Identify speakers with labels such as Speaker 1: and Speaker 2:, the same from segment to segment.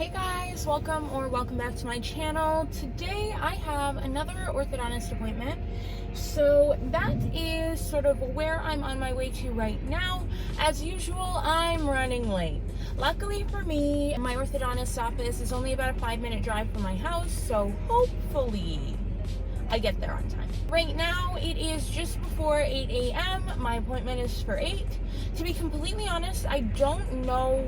Speaker 1: Hey guys, welcome back to my channel. Today I have another orthodontist appointment. So that is sort of where I'm on my way to right now. As usual, I'm running late. Luckily for me, my orthodontist office is only about a 5-minute drive from my house, so hopefully I get there on time. Right now, it is just before 8 a.m. My appointment is for 8. To be completely honest, I don't know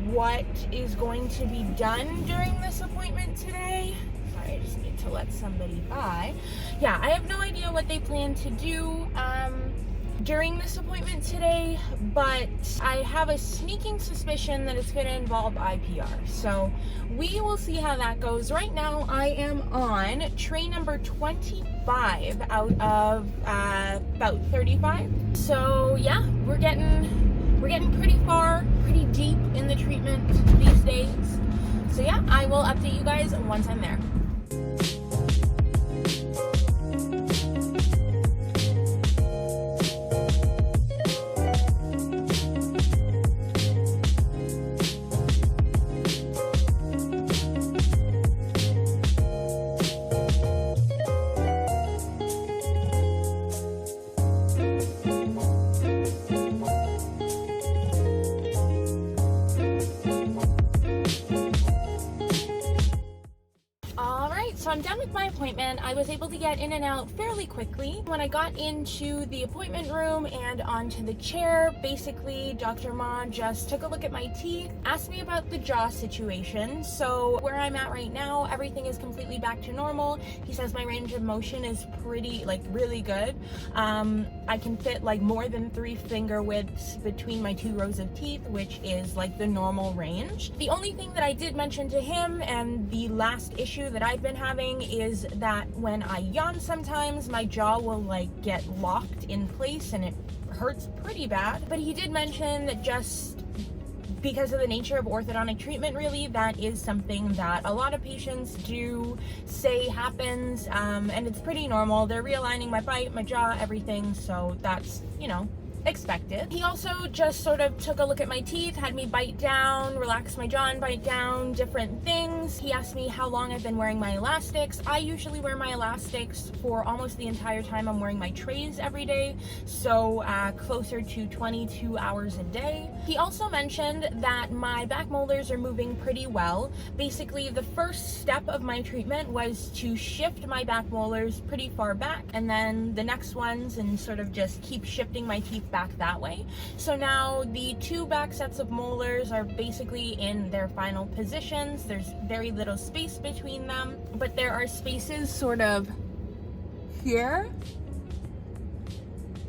Speaker 1: what is going to be done during this appointment today. Sorry, I just need to let somebody by. Yeah, I have no idea what they plan to do during this appointment today, but I have a sneaking suspicion that it's going to involve IPR. So we will see how that goes. Right now, I am on tray number 25 out of about 35. So yeah, we're getting pretty far, pretty deep in the treatment these days. So yeah, I will update you guys once I'm there. So I'm done with my appointment. I was able to get in and out fairly quickly. When I got into the appointment room and onto the chair, basically Dr. Ma just took a look at my teeth, asked me about the jaw situation. So where I'm at right now, everything is completely back to normal. He says my range of motion is really good. I can fit like more than 3 finger widths between my 2 rows of teeth, which is like the normal range. The only thing that I did mention to him, and the last issue that I've been having, is that when I yawn sometimes my jaw will like get locked in place and it hurts pretty bad. But he did mention that just because of the nature of orthodontic treatment, really, that is something that a lot of patients do say happens, and it's pretty normal. They're realigning my bite, my jaw, everything, so that's, expected. He also just sort of took a look at my teeth, had me bite down, relax my jaw and bite down, different things. He asked me how long I've been wearing my elastics. I usually wear my elastics for almost the entire time I'm wearing my trays every day, so closer to 22 hours a day. He also mentioned that my back molars are moving pretty well. Basically, the first step of my treatment was to shift my back molars pretty far back, and then the next ones, and sort of just keep shifting my teeth back that way. So now the 2 back sets of molars are basically in their final positions. There's very little space between them, but there are spaces sort of here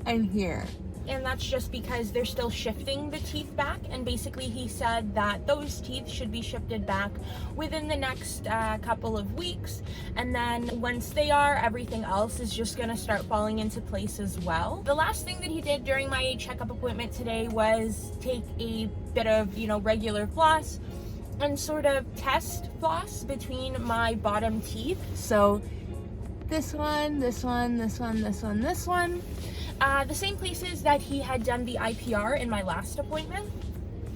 Speaker 1: and here. And that's just because they're still shifting the teeth back, and basically he said that those teeth should be shifted back within the next couple of weeks, and then once they are, everything else is just going to start falling into place as well. The last thing that he did during my checkup appointment today was take a bit of regular floss and sort of test floss between my bottom teeth. So this one, this one, this one, this one, this one. The same places that he had done the IPR in my last appointment.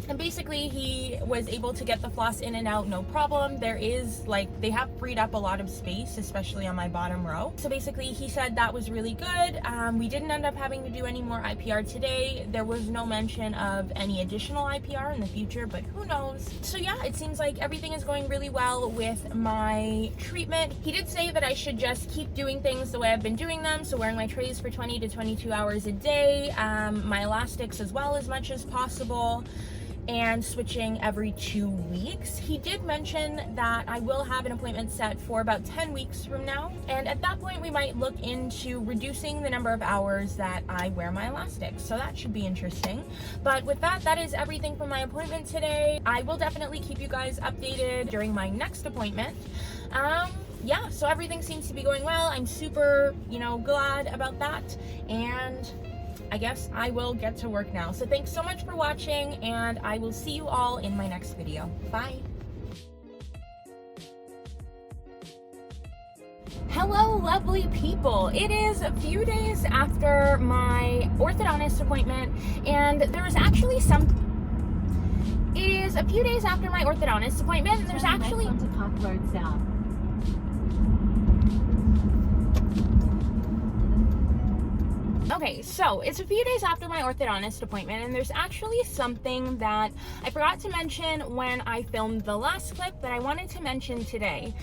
Speaker 1: And basically he was able to get the floss in and out no problem. There is they have freed up a lot of space, especially on my bottom row. So basically he said that was really good. We didn't end up having to do any more IPR today. There was no mention of any additional IPR in the future, but who knows. So yeah, it seems like everything is going really well with my treatment. He did say that I should just keep doing things the way I've been doing them. So wearing my trays for 20 to 22 hours a day, my elastics as well as much as possible, and switching every 2 weeks. He did mention that I will have an appointment set for about 10 weeks from now, and at that point we might look into reducing the number of hours that I wear my elastics, so that should be interesting. But with that, that is everything from my appointment today. I will definitely keep you guys updated during my next appointment. Yeah, so everything seems to be going well. I'm super, glad about that, and I guess I will get to work now. So thanks so much for watching, and I will see you all in my next video. Bye. Hello, lovely people. It is a few days after my orthodontist appointment, and there is actually is a few days after my orthodontist appointment, and there's actually...
Speaker 2: onto Park Road South.
Speaker 1: Okay, so it's a few days after my orthodontist appointment, and there's actually something that I forgot to mention when I filmed the last clip that I wanted to mention today.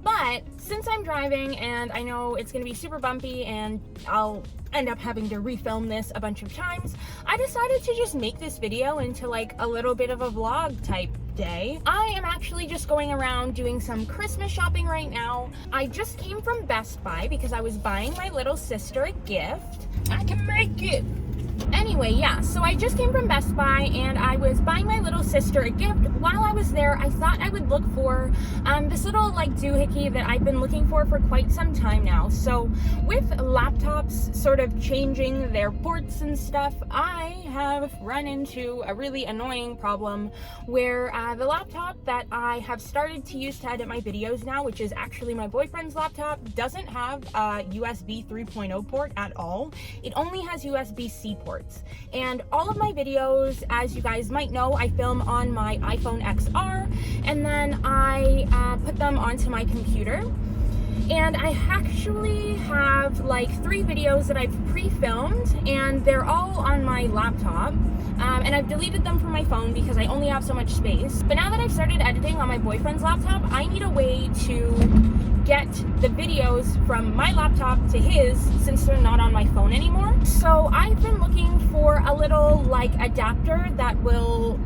Speaker 1: But since I'm driving and I know it's going to be super bumpy and I'll end up having to refilm this a bunch of times, I decided to just make this video into like a little bit of a vlog type day. I am actually just going around doing some Christmas shopping right now. I just came from Best Buy because I was buying my little sister a gift. I can make it! Anyway, yeah, so I just came from Best Buy and I was buying my little sister a gift. While I was there, I thought I would look for this little like doohickey that I've been looking for quite some time now. So with laptops sort of changing their ports and stuff, I have run into a really annoying problem where the laptop that I have started to use to edit my videos now, which is actually my boyfriend's laptop, doesn't have a USB 3.0 port at all. It only has USB-C ports. And all of my videos, as you guys might know, I film on my iPhone XR, and then I put them onto my computer. And I actually have like 3 videos that I've pre-filmed, and they're all on my laptop. And I've deleted them from my phone because I only have so much space. But now that I've started editing on my boyfriend's laptop, I need a way to get the videos from my laptop to his, since they're not on my phone anymore. So I've been looking for a little like adapter that will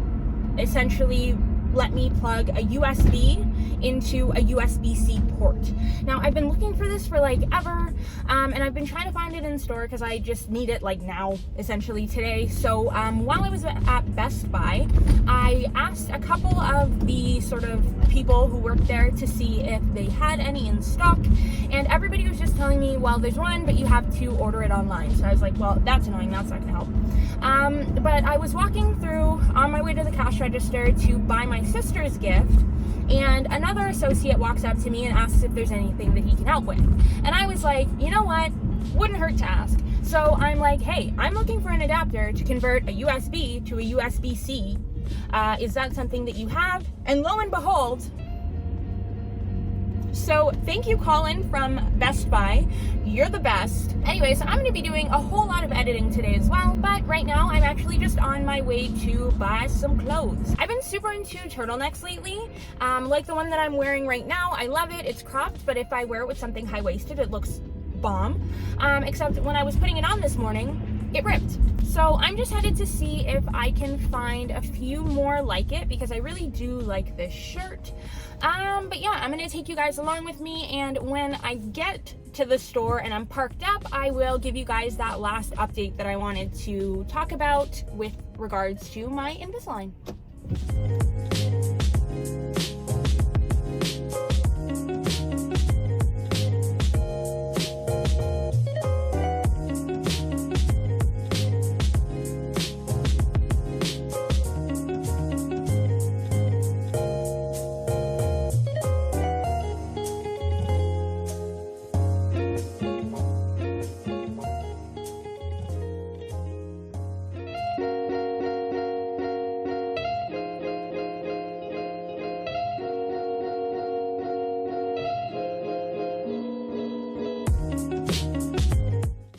Speaker 1: essentially let me plug a USB into a USB-C port. Now, I've been looking for this for like ever, and I've been trying to find it in store because I just need it like now, essentially today. So while I was at Best Buy, I asked a couple of the sort of people who worked there to see if they had any in stock, and everybody was just telling me, well, there's one, but you have to order it online. So I was like, well, that's annoying, that's not gonna help. But I was walking through on my way to the cash register to buy my sister's gift, and another associate walks up to me and asks if there's anything that he can help with. And I was like, you know what? Wouldn't hurt to ask. So I'm like, hey, I'm looking for an adapter to convert a USB to a USB-C. Is that something that you have? And lo and behold, so thank you, Colin from Best Buy. You're the best. Anyways, I'm going to be doing a whole lot of editing today as well, but right now I'm actually just on my way to buy some clothes. I've been super into turtlenecks lately, like the one that I'm wearing right now. I love it. It's cropped, but if I wear it with something high-waisted, it looks bomb. Except when I was putting it on this morning, it ripped. So I'm just headed to see if I can find a few more like it, because I really do like this shirt. But yeah, I'm gonna take you guys along with me, and when I get to the store and I'm parked up, I will give you guys that last update that I wanted to talk about with regards to my Invisalign.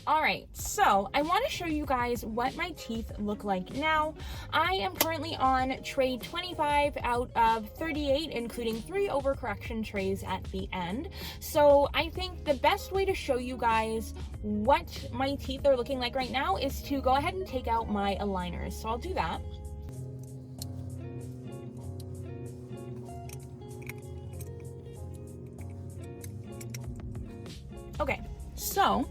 Speaker 1: Alright, so I want to show you guys what my teeth look like now. I am currently on tray 25 out of 38, including 3 overcorrection trays at the end. So I think the best way to show you guys what my teeth are looking like right now is to go ahead and take out my aligners. So I'll do that. Okay, so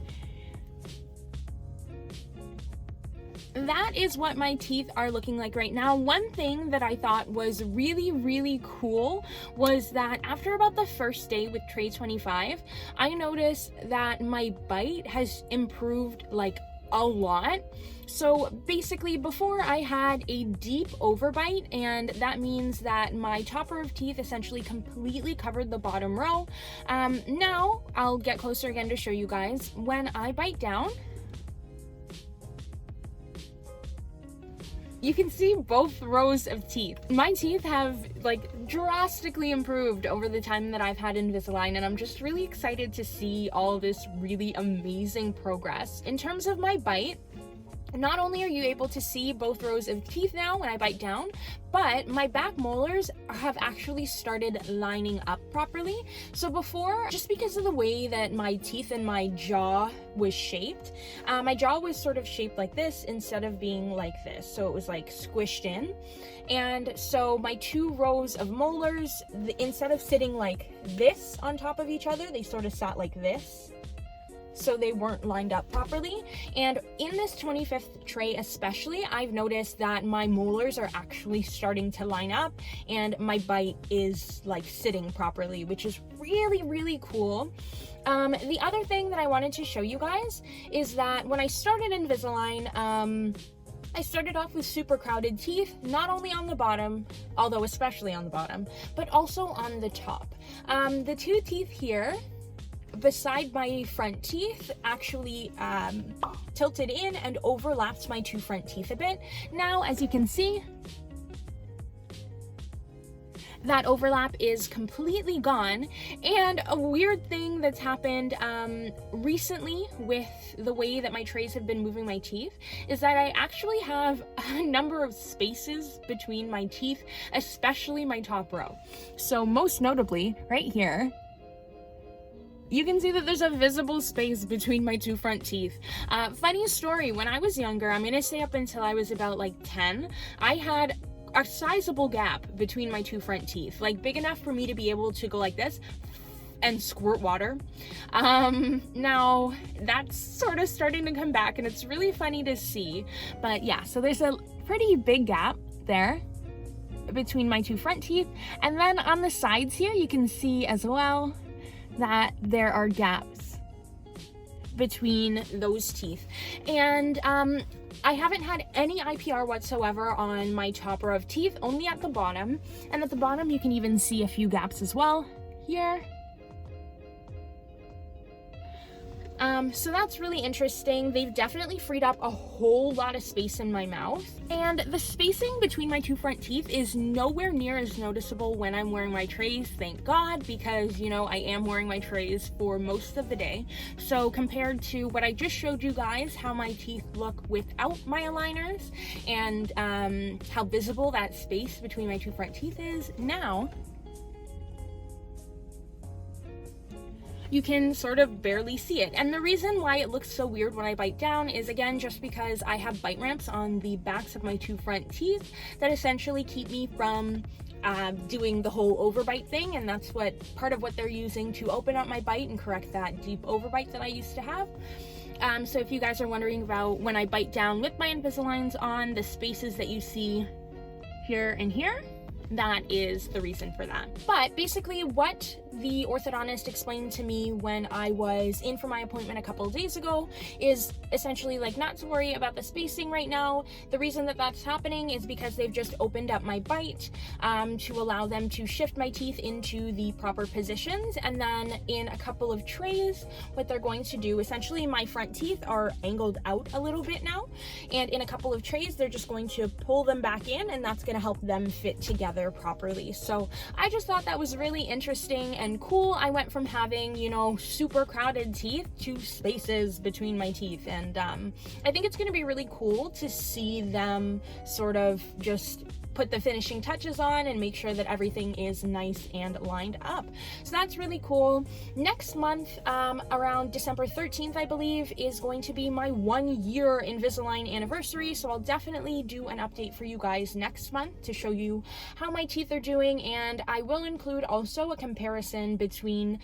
Speaker 1: that is what my teeth are looking like right now. One thing that I thought was really, really cool was that after about the first day with tray 25, I noticed that my bite has improved like a lot. So basically, before I had a deep overbite, and that means that my top row of teeth essentially completely covered the bottom row. Now I'll get closer again to show you guys. When I bite down, you can see both rows of teeth. My teeth have like drastically improved over the time that I've had Invisalign, and I'm just really excited to see all this really amazing progress. In terms of my bite, not only are you able to see both rows of teeth now when I bite down, but my back molars have actually started lining up properly. So before, just because of the way that my teeth and my jaw was shaped, my jaw was sort of shaped like this instead of being like this. So it was like squished in. And so my two rows of molars, instead of sitting like this on top of each other, they sort of sat like this. So they weren't lined up properly. And in this 25th tray especially, I've noticed that my molars are actually starting to line up and my bite is like sitting properly, which is really, really cool. The other thing that I wanted to show you guys is that when I started Invisalign, I started off with super crowded teeth, not only on the bottom, although especially on the bottom, but also on the top. The two teeth here beside my front teeth actually tilted in and overlapped my two front teeth a bit. Now, as you can see, that overlap is completely gone. And a weird thing that's happened recently with the way that my trays have been moving my teeth is that I actually have a number of spaces between my teeth, especially my top row. So most notably, right here, you can see that there's a visible space between my two front teeth. Funny story, when I was younger, I'm gonna say up until I was about like 10, I had a sizable gap between my two front teeth, like big enough for me to be able to go like this and squirt water. Now that's sort of starting to come back and it's really funny to see. But yeah, so there's a pretty big gap there between my two front teeth. And then on the sides here, you can see as well that there are gaps between those teeth. And I haven't had any IPR whatsoever on my top row of teeth, only at the bottom. And at the bottom, you can even see a few gaps as well here. So that's really interesting. They've definitely freed up a whole lot of space in my mouth. And the spacing between my two front teeth is nowhere near as noticeable when I'm wearing my trays, thank God, because, you know, I am wearing my trays for most of the day. So compared to what I just showed you guys, how my teeth look without my aligners and how visible that space between my two front teeth is, now you can sort of barely see it. And the reason why it looks so weird when I bite down is, again, just because I have bite ramps on the backs of my two front teeth that essentially keep me from doing the whole overbite thing, and that's what part of what they're using to open up my bite and correct that deep overbite that I used to have. So if you guys are wondering about when I bite down with my Invisaligns on, the spaces that you see here and here, that is the reason for that. But basically what the orthodontist explained to me when I was in for my appointment a couple of days ago is essentially like not to worry about the spacing right now. The reason that that's happening is because they've just opened up my bite to allow them to shift my teeth into the proper positions. And then in a couple of trays, what they're going to do, essentially my front teeth are angled out a little bit now. And in a couple of trays, they're just going to pull them back in, and that's going to help them fit together properly. So I just thought that was really interesting and cool. I went from having, you know, super crowded teeth to spaces between my teeth, and I think it's going to be really cool to see them sort of just put the finishing touches on and make sure that everything is nice and lined up. So that's really cool. Next month, around December 13th, I believe, is going to be my 1 year Invisalign anniversary. So I'll definitely do an update for you guys next month to show you how my teeth are doing. And I will include also a comparison between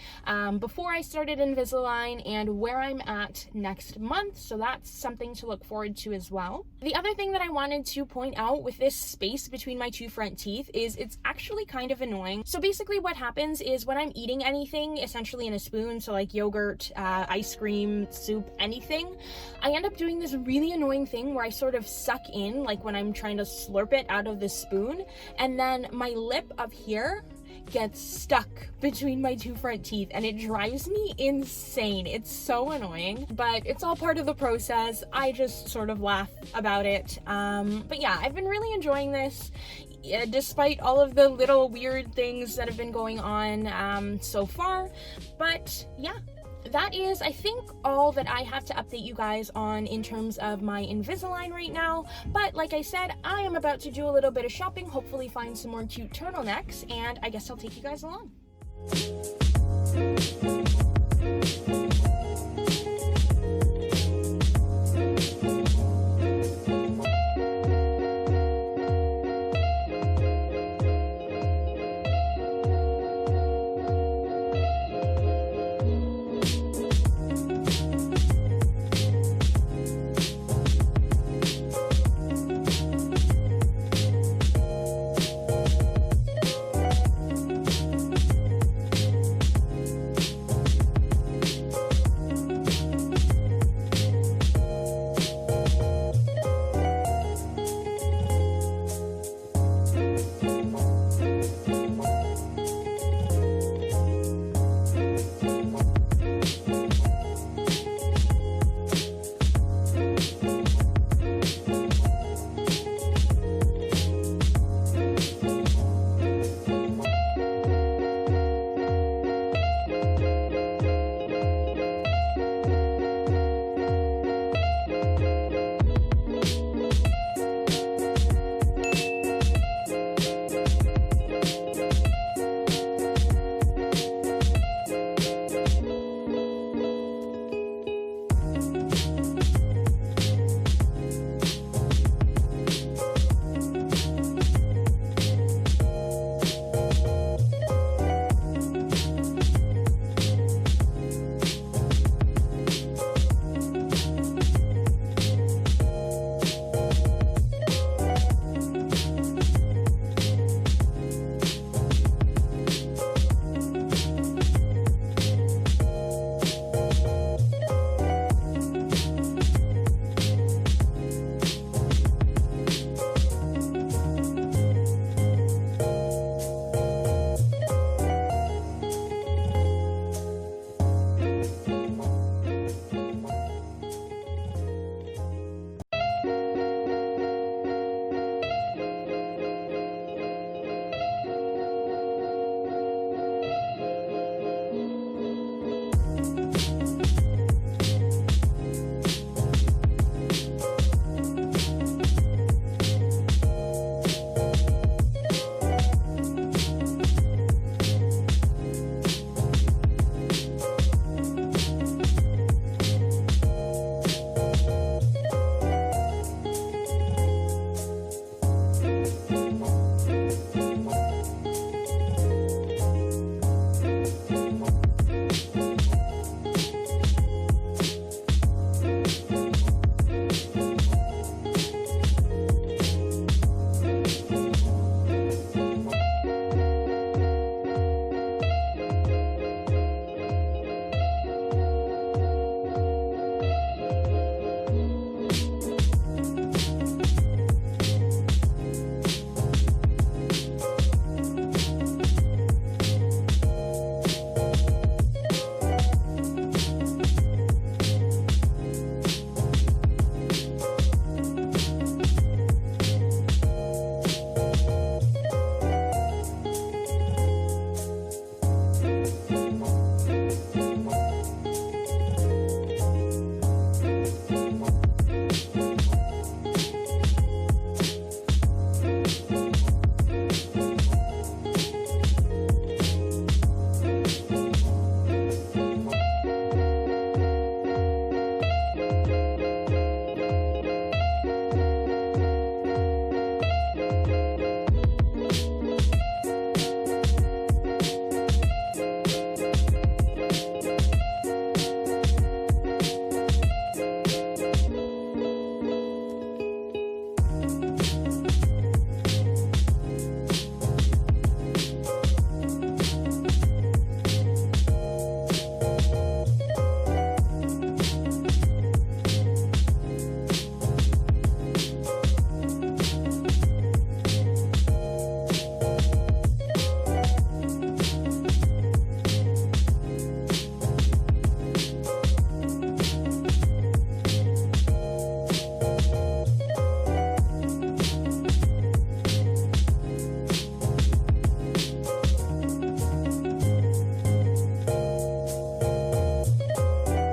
Speaker 1: before I started Invisalign and where I'm at next month. So that's something to look forward to as well. The other thing that I wanted to point out with this space between my two front teeth is it's actually kind of annoying. So basically what happens is when I'm eating anything, essentially in a spoon, so like yogurt, ice cream, soup, anything, I end up doing this really annoying thing where I sort of suck in, like when I'm trying to slurp it out of the spoon, and then my lip up here gets stuck between my two front teeth, and it drives me insane. It's so annoying, but it's all part of the process. I just sort of laugh about it. But yeah, I've been really enjoying this, despite all of the little weird things that have been going on so far. But yeah, that is, I think, all that I have to update you guys on in terms of my Invisalign right now. But like I said, I am about to do a little bit of shopping, hopefully find some more cute turtlenecks, and I guess I'll take you guys along.